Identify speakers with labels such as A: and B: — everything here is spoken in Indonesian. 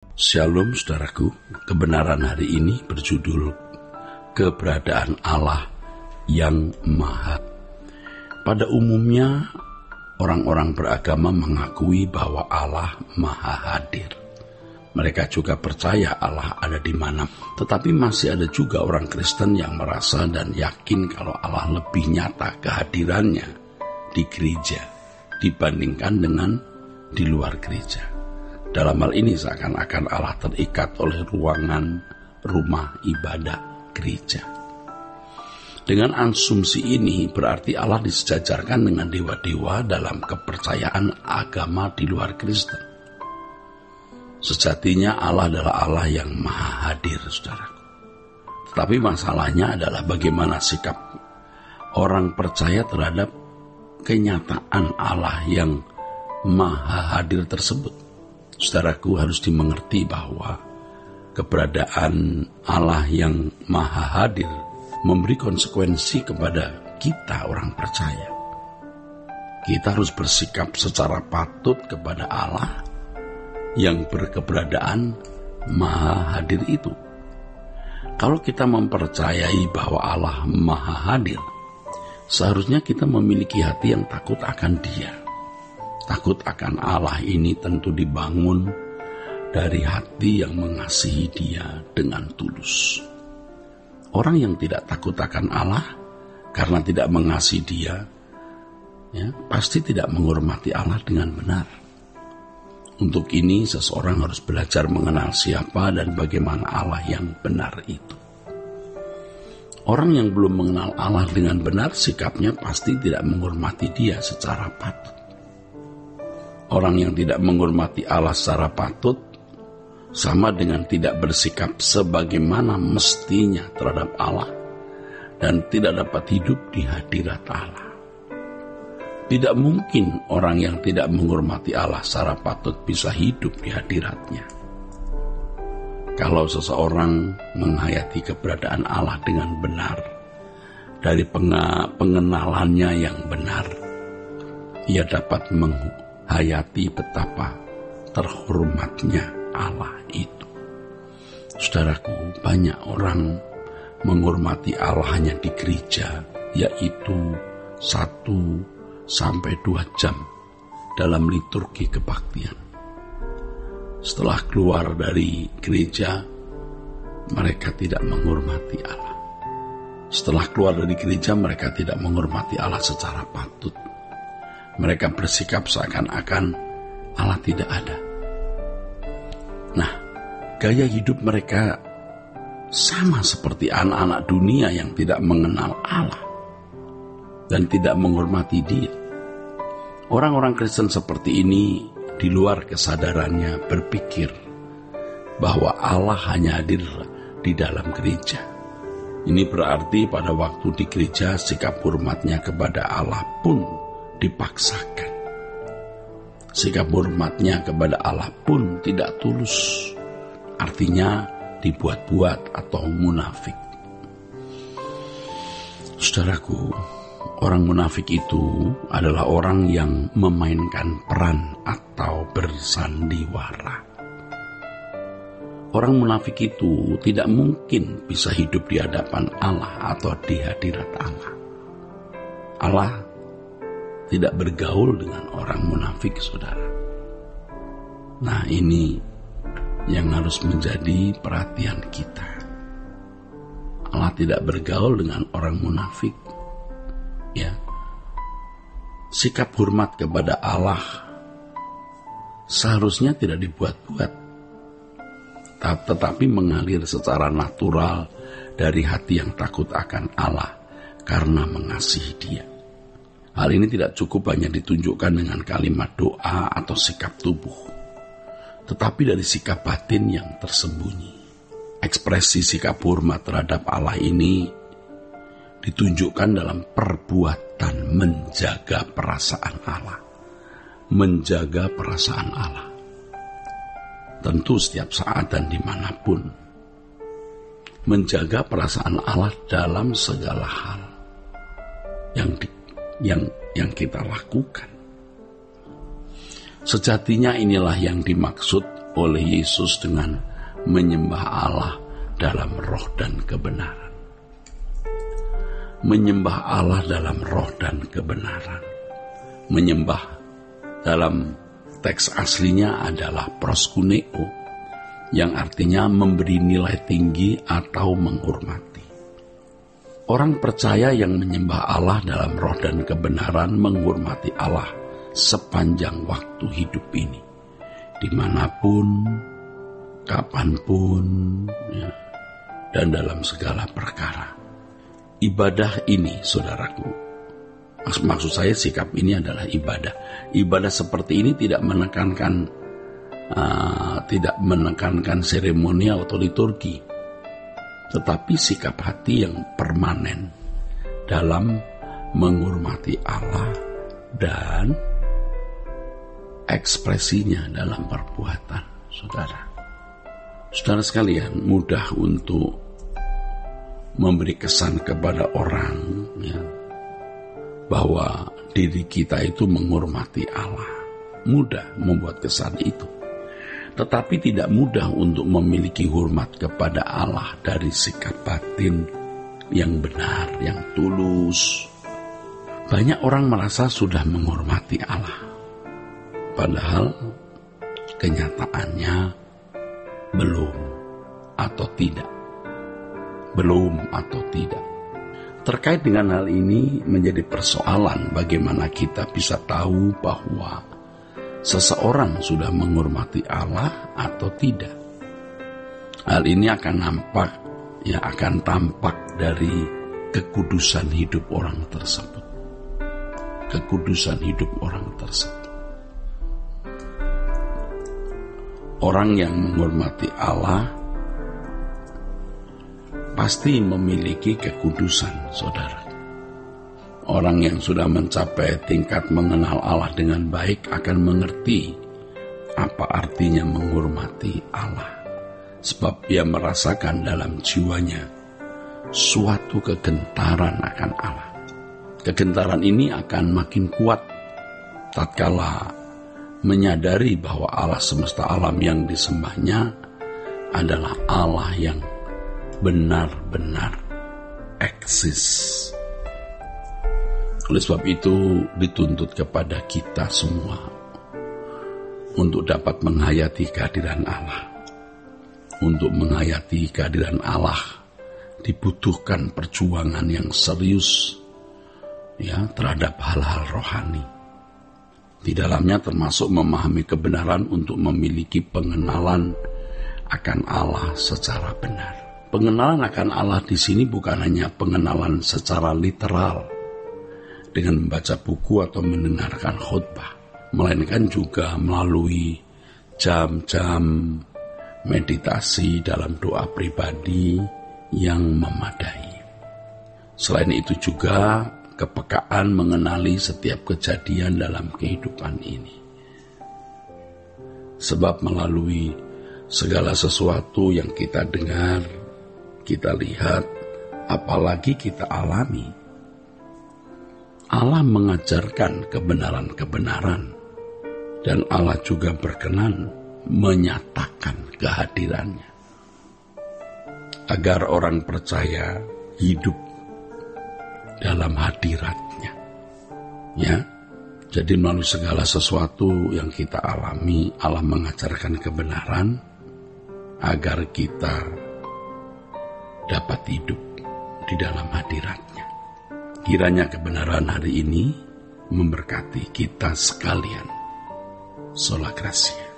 A: Shalom saudaraku, kebenaran hari ini berjudul Keberadaan Allah yang Maha. Pada umumnya, orang-orang beragama mengakui bahwa Allah Maha Hadir. Mereka juga percaya Allah ada di mana. Tetapi masih ada juga orang Kristen yang merasa dan yakin kalau Allah lebih nyata kehadirannya di gereja dibandingkan dengan di luar gereja. Dalam hal ini seakan-akan Allah terikat oleh ruangan rumah ibadah gereja. Dengan asumsi ini berarti Allah disejajarkan dengan dewa-dewa dalam kepercayaan agama di luar Kristen. Sejatinya Allah adalah Allah yang Maha Hadir, saudaraku. Tetapi masalahnya adalah bagaimana sikap orang percaya terhadap kenyataan Allah yang Maha Hadir tersebut. Saudaraku, harus dimengerti bahwa keberadaan Allah yang Maha Hadir memberi konsekuensi kepada kita orang percaya. Kita harus bersikap secara patut kepada Allah yang berkeberadaan Maha Hadir itu. Kalau kita mempercayai bahwa Allah Maha Hadir, seharusnya kita memiliki hati yang takut akan Dia. Takut akan Allah ini tentu dibangun dari hati yang mengasihi Dia dengan tulus. Orang yang tidak takut akan Allah karena tidak mengasihi Dia, pasti tidak menghormati Allah dengan benar. Untuk ini seseorang harus belajar mengenal siapa dan bagaimana Allah yang benar itu. Orang yang belum mengenal Allah dengan benar, sikapnya pasti tidak menghormati Dia secara patut. Orang yang tidak menghormati Allah secara patut sama dengan tidak bersikap sebagaimana mestinya terhadap Allah dan tidak dapat hidup di hadirat Allah. Tidak mungkin orang yang tidak menghormati Allah secara patut bisa hidup di hadiratnya. Kalau seseorang menghayati keberadaan Allah dengan benar, dari pengenalannya yang benar, ia dapat hayati betapa terhormatnya Allah itu. Saudaraku, banyak orang menghormati Allah hanya di gereja, yaitu 1-2 jam dalam liturgi kebaktian. Setelah keluar dari gereja, mereka tidak menghormati Allah. Setelah keluar dari gereja, mereka tidak menghormati Allah secara patut. Mereka bersikap seakan-akan Allah tidak ada. Nah, gaya hidup mereka sama seperti anak-anak dunia yang tidak mengenal Allah dan tidak menghormati Dia. Orang-orang Kristen seperti ini di luar kesadarannya berpikir bahwa Allah hanya hadir di dalam gereja. Ini berarti pada waktu di gereja sikap hormatnya kepada Allah pun dipaksakan. Sikap hormatnya kepada Allah pun tidak tulus. Artinya dibuat-buat atau munafik. Saudaraku, orang munafik itu adalah orang yang memainkan peran atau bersandiwara. Orang munafik itu tidak mungkin bisa hidup di hadapan Allah atau di hadirat Allah. Allah tidak bergaul dengan orang munafik, saudara. Nah, ini yang harus menjadi perhatian kita. Allah tidak bergaul dengan orang munafik. Ya. Sikap hormat kepada Allah seharusnya tidak dibuat-buat, tetapi mengalir secara natural dari hati yang takut akan Allah karena mengasihi Dia. Hal ini tidak cukup hanya ditunjukkan dengan kalimat doa atau sikap tubuh, tetapi dari sikap batin yang tersembunyi. Ekspresi sikap hormat terhadap Allah ini ditunjukkan dalam perbuatan menjaga perasaan Allah. Menjaga perasaan Allah. Tentu setiap saat dan dimanapun. Menjaga perasaan Allah dalam segala hal yang kita lakukan. Sejatinya inilah yang dimaksud oleh Yesus dengan menyembah Allah dalam roh dan kebenaran. Menyembah Allah dalam roh dan kebenaran. Menyembah dalam teks aslinya adalah proskuneo, yang artinya memberi nilai tinggi atau menghormati. Orang percaya yang menyembah Allah dalam roh dan kebenaran menghormati Allah sepanjang waktu hidup ini, dimanapun, kapanpun, ya, dan dalam segala perkara. Ibadah ini, saudaraku, maksud saya sikap ini adalah ibadah. Ibadah seperti ini tidak menekankan seremonial atau liturgi, tetapi sikap hati yang permanen dalam menghormati Allah dan ekspresinya dalam perbuatan, saudara. Saudara sekalian, mudah untuk memberi kesan kepada orang, ya, bahwa diri kita itu menghormati Allah. Mudah membuat kesan itu. Tetapi tidak mudah untuk memiliki hormat kepada Allah dari sikap batin yang benar, yang tulus. Banyak orang merasa sudah menghormati Allah, padahal kenyataannya belum atau tidak. Belum atau tidak. Terkait dengan hal ini menjadi persoalan bagaimana kita bisa tahu bahwa seseorang sudah menghormati Allah atau tidak. Hal ini akan tampak dari kekudusan hidup orang tersebut. Kekudusan hidup orang tersebut. Orang yang menghormati Allah pasti memiliki kekudusan, saudara. Orang yang sudah mencapai tingkat mengenal Allah dengan baik akan mengerti apa artinya menghormati Allah. Sebab ia merasakan dalam jiwanya suatu kegentaran akan Allah. Kegentaran ini akan makin kuat tatkala menyadari bahwa Allah semesta alam yang disembahnya adalah Allah yang benar-benar eksis. Oleh sebab itu dituntut kepada kita semua untuk dapat menghayati kehadiran Allah. Untuk menghayati kehadiran Allah dibutuhkan perjuangan yang serius, ya, terhadap hal-hal rohani. Di dalamnya termasuk memahami kebenaran untuk memiliki pengenalan akan Allah secara benar. Pengenalan akan Allah di sini bukan hanya pengenalan secara literal dengan membaca buku atau mendengarkan khotbah, melainkan juga melalui jam-jam meditasi dalam doa pribadi yang memadai. Selain itu juga kepekaan mengenali setiap kejadian dalam kehidupan ini. Sebab melalui segala sesuatu yang kita dengar, kita lihat, apalagi kita alami, Allah mengajarkan kebenaran-kebenaran dan Allah juga berkenan menyatakan kehadirannya agar orang percaya hidup dalam hadiratnya, ya. Jadi melalui segala sesuatu yang kita alami, Allah mengajarkan kebenaran agar kita dapat hidup di dalam hadiratnya. Kiranya kebenaran hari ini memberkati kita sekalian. Sola Gracia.